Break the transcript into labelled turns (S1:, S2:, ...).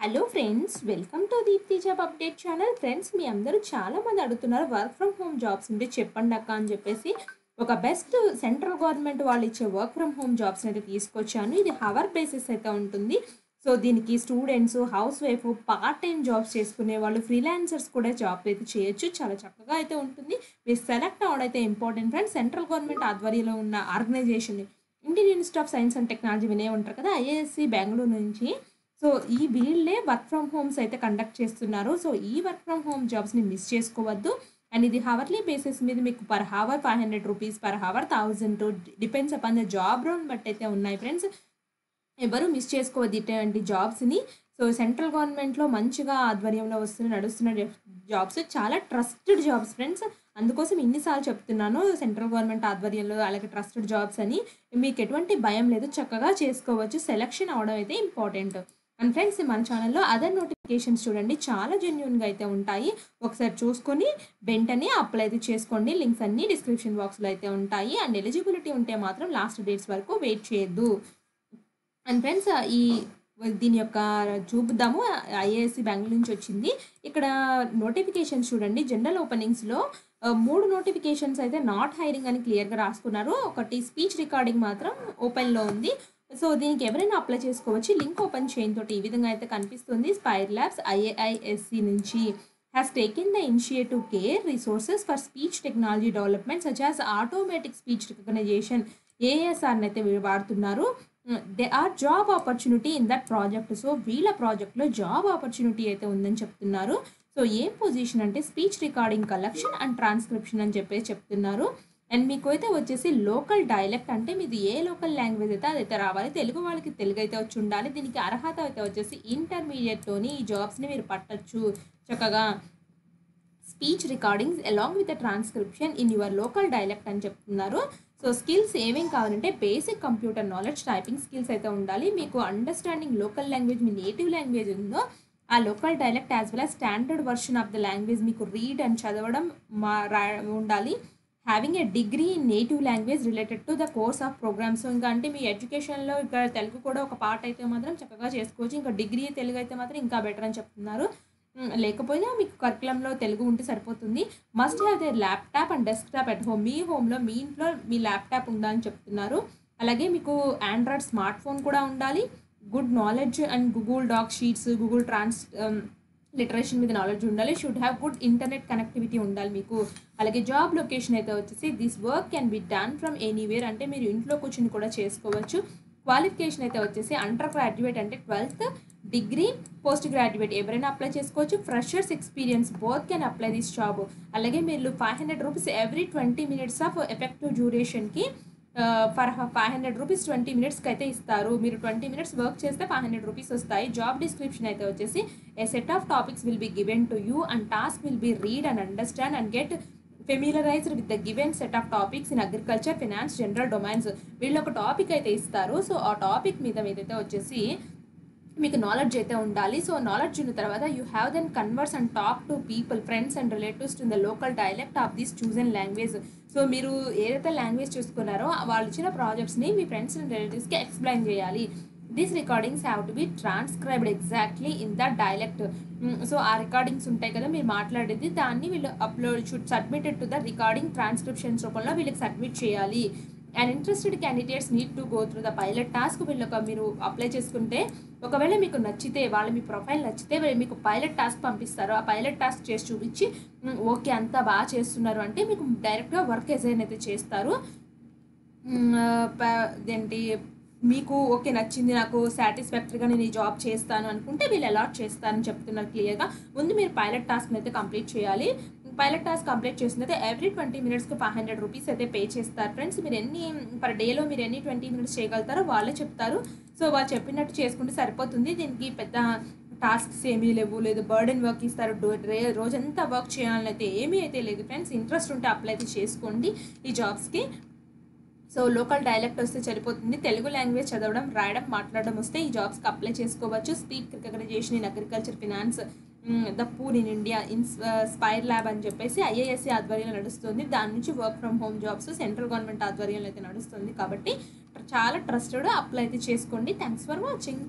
S1: Hello friends, welcome to Deepthi job update channel. Friends, మీ అందరూ చాలామంది అడుగుతున్నారు వర్క్ ఫ్రమ్ హోమ్ జాబ్స్ ఉంటే చెప్పండి అక్క అని చెప్పేసి ఒక బెస్ట్ సెంట్రల్ గవర్నమెంట్ వాళ్ళు ఇచ్చే వర్క్ ఫ్రమ్ హోమ్ జాబ్స్ని అయితే తీసుకొచ్చాను. ఇది హవర్ బేసిస్ అయితే ఉంటుంది. సో దీనికి students, house wife, part time jobs చేసుకునే వాళ్ళు, ఫ్రీలాన్సర్స్ కూడా జాబ్ అయితే చేయొచ్చు. చాలా చక్కగా అయితే ఉంటుంది. మీరు సెలెక్ట్ అవడైతే ఇంపార్టెంట్ ఫ్రెండ్స్. సెంట్రల్ గవర్నమెంట్ ఆధ్వర్యంలో ఉన్న organization Indian Institute of Science and Technology వినే ఉంటారు కదా, ఐఏఎస్సి బెంగళూరు నుంచి. సో ఈ వీళ్ళే వర్క్ ఫ్రమ్ హోమ్స్ అయితే కండక్ట్ చేస్తున్నారు. సో ఈ వర్క్ ఫ్రమ్ హోమ్ జాబ్స్ని మిస్ చేసుకోవద్దు. అండ్ ఇది హవర్లీ బేసిస్ మీద మీకు per hour 500 rupees, per hour 1000 depends upon the job role but అయితే ఉన్నాయి ఫ్రెండ్స్. ఎవరు మిస్ చేసుకోవద్దు ఇటువంటి జాబ్స్ని. సో సెంట్రల్ గవర్నమెంట్లో మంచిగా ఆధ్వర్యంలో నడుస్తున్న జాబ్స్ చాలా ట్రస్టెడ్ జాబ్స్ ఫ్రెండ్స్. అందుకోసం ఇన్నిసార్లు చెప్తున్నాను సెంట్రల్ గవర్నమెంట్ ఆధ్వర్యంలో అలాగే ట్రస్టెడ్ జాబ్స్ అని. మీకు ఎటువంటి భయం లేదు, చక్కగా చేసుకోవచ్చు. సెలెక్షన్ అవడం అయితే ఇంపార్టెంట్. అండ్ ఫ్రెండ్స్, మన ఛానల్లో అదర్ నోటిఫికేషన్స్ చూడండి, చాలా జెన్యూన్గా అయితే ఉంటాయి. ఒకసారి చూసుకొని వెంటనే అప్లై అయితే చేసుకోండి. లింక్స్ అన్నీ డిస్క్రిప్షన్ బాక్స్లో అయితే ఉంటాయి. అండ్ ఎలిజిబిలిటీ ఉంటే మాత్రం లాస్ట్ డేట్స్ వరకు వెయిట్ చేయొద్దు. అండ్ ఫ్రెండ్స్, దీని యొక్క చూపుదాము. ఐఏఎస్సి బెంగళూరు నుంచి వచ్చింది. ఇక్కడ నోటిఫికేషన్స్ చూడండి. జనరల్ ఓపెనింగ్స్లో 3 నోటిఫికేషన్స్ అయితే నాట్ హైరింగ్ అని క్లియర్గా రాసుకున్నారు. ఒకటి స్పీచ్ రికార్డింగ్ మాత్రం ఓపెన్లో ఉంది. సో దీనికి ఎవరైనా అప్లై చేసుకోవచ్చు. లింక్ ఓపెన్ చేయడం తోటి ఈ విధంగా అయితే కనిపిస్తుంది. స్పైర్ ల్యాబ్స్ ఐఏఐఎస్సి నుంచి has taken the initiative care resources for speech technology development such as automatic speech recognition ఏఎస్ఆర్ని అయితే వాడుతున్నారు. They are job opportunity in that project. So వీళ్ళ ప్రాజెక్ట్లో జాబ్ ఆపర్చునిటీ అయితే ఉందని చెప్తున్నారు. సో ఏం పొజిషన్ అంటే speech recording collection and transcription అని చెప్పేసి చెప్తున్నారు. అండ్ మీకు అయితే వచ్చేసి లోకల్ డైలెక్ట్ అంటే మీది ఏ లోకల్ లాంగ్వేజ్ అయితే అదైతే రావాలి. తెలుగు వాళ్ళకి తెలుగు అయితే వచ్చి ఉండాలి. దీనికి అర్హత అయితే వచ్చేసి ఇంటర్మీడియట్లోని ఈ జాబ్స్ని మీరు పట్టచ్చు చక్కగా. Speech recordings along with the transcription in your local dialect అని చెప్తున్నారు. సో స్కిల్స్ ఏమేం కావాలంటే basic computer knowledge, typing skills అయితే ఉండాలి. మీకు అండర్స్టాండింగ్ లోకల్ లాంగ్వేజ్, మీ నేటివ్ లాంగ్వేజ్ ఉందో ఆ local dialect as well as standard version of the language మీకు రీడ్ అండ్ చదవడం ఉండాలి. Having a degree in native language related to the course of programmes. ఇంకా అంటే మీ ఎడ్యుకేషన్లో ఇక్కడ తెలుగు కూడా ఒక పార్ట్ అయితే మాత్రం చక్కగా చేసుకోవచ్చు. ఇంకా డిగ్రీ తెలుగు అయితే మాత్రం ఇంకా బెటర్ అని చెప్తున్నారు. లేకపోయినా మీకు కరికులంలో తెలుగు ఉంటే సరిపోతుంది. Must have the laptop and desktop at home. మీ హోమ్లో, మీ ఇంట్లో మీ ల్యాప్టాప్ ఉండాలని చెప్తున్నారు. అలాగే మీకు ఆండ్రాయిడ్ స్మార్ట్ ఫోన్ కూడా ఉండాలి. Good knowledge and Google doc sheets, Google లిటరేషన్ మీద నాలెడ్జ్ ఉండాలి. Should have good internet connectivity ఉండాలి మీకు. అలాగే జాబ్ లొకేషన్ అయితే వచ్చేసి this work can be done from anywhere, అంటే మీరు ఇంట్లో కూర్చుని కూడా చేసుకోవచ్చు. క్వాలిఫికేషన్ అయితే వచ్చేసి అండర్ గ్రాడ్యుయేట్ అంటే 12th, డిగ్రీ, పోస్ట్ గ్రాడ్యుయేట్ ఎవరైనా అప్లై చేసుకోవచ్చు. Freshers experience both can apply this job. అలాగే మీరు 500 rupees every 20 minutes of effective డ్యూరేషన్కి ఫర్ 500 రూపీస్ 20 మినిట్స్కి అయితే ఇస్తారు. మీరు 20 మినిట్స్ వర్క్ చేస్తే 500 రూపీస్ వస్తాయి. జాబ్ డిస్క్రిప్షన్ అయితే వచ్చేసి a set of topics will be given to you and task will be read and understand and get familiarized with the given set of topics in agriculture, finance, general domains. వీళ్ళు ఒక topic అయితే ఇస్తారు. So ఆ topic మీదైతే వచ్చేసి మీకు knowledge అయితే ఉండాలి. సో నాలెడ్జ్ ఉన్న తర్వాత you have then converse and talk to people, friends and relatives to the local dialect of this chosen language. So మీరు ఏదైతే లాంగ్వేజ్ చూసుకున్నారో వాళ్ళు ఇచ్చిన ప్రాజెక్ట్స్ని మీ ఫ్రెండ్స్ అండ్ రిలేటివ్స్కి ఎక్స్ప్లెయిన్ చేయాలి. These recordings have to be transcribed exactly in the dialect. So ఆ రికార్డింగ్స్ ఉంటాయి కదా మీరు మాట్లాడేది, దాన్ని వీళ్ళు should submitted to the recording transcriptions రూపంలో వీళ్ళకి సబ్మిట్ చేయాలి. And interested candidates need to go through the pilot task. వీళ్ళొక మీరు అప్లై చేసుకుంటే ఒకవేళ మీకు నచ్చితే, వాళ్ళు మీ ప్రొఫైల్ నచ్చితే మీకు పైలట్ టాస్క్ పంపిస్తారు. ఆ పైలట్ టాస్క్ చేసి చూపించి ఓకే అంతా బాగా చేస్తున్నారు అంటే మీకు డైరెక్ట్గా వర్క్ అసైన్ అయితే చేస్తారు. ఏంటి మీకు ఓకే నచ్చింది, నాకు సాటిస్ఫాక్టరీగా నేను ఈ జాబ్ చేస్తాను అనుకుంటే వీళ్ళు అలాట్ చేస్తారని చెప్తున్నారు క్లియర్గా. ముందు మీరు పైలట్ టాస్క్ని అయితే కంప్లీట్ చేయాలి. పైలట్ టాస్క్ కంప్లీట్ చేసిన అయితే ఎవ్రీ 20 మినిట్స్కి 500 రూపీస్ అయితే పే చేస్తారు ఫ్రెండ్స్. మీరు పర్ డేలో మీరు ఎన్ని 20 మినిట్స్ చేయగలుగుతారో వాళ్ళే చెప్తారు. సో వాళ్ళు చెప్పినట్టు చేసుకుంటే సరిపోతుంది. దీనికి పెద్ద టాస్క్స్ ఏమీ లేవు, లేదు బర్డెన్ వర్క్ ఇస్తారు, రోజంతా వర్క్ చేయాలని అయితే ఏమీ అయితే లేదు ఫ్రెండ్స్. ఇంట్రెస్ట్ ఉంటే అప్లై అయితే చేసుకోండి ఈ జాబ్స్కి. సో లోకల్ డైలెక్ట్ వస్తే సరిపోతుంది. తెలుగు లాంగ్వేజ్ చదవడం, రాయడం, మాట్లాడడం వస్తే ఈ జాబ్స్కి అప్లై చేసుకోవచ్చు. Speak recognition in agriculture, finance, the poor in India, spire lab అని చెప్పేసి ఐఏఎస్సి ఆధ్వర్యంలో నడుస్తుంది. దాని నుంచి work from home jobs central government ఆధ్వర్యంలో అయితే నడుస్తుంది. కాబట్టి చాలా ట్రస్టెడ్, అప్లై అయితే చేసుకోండి. Thanks for watching.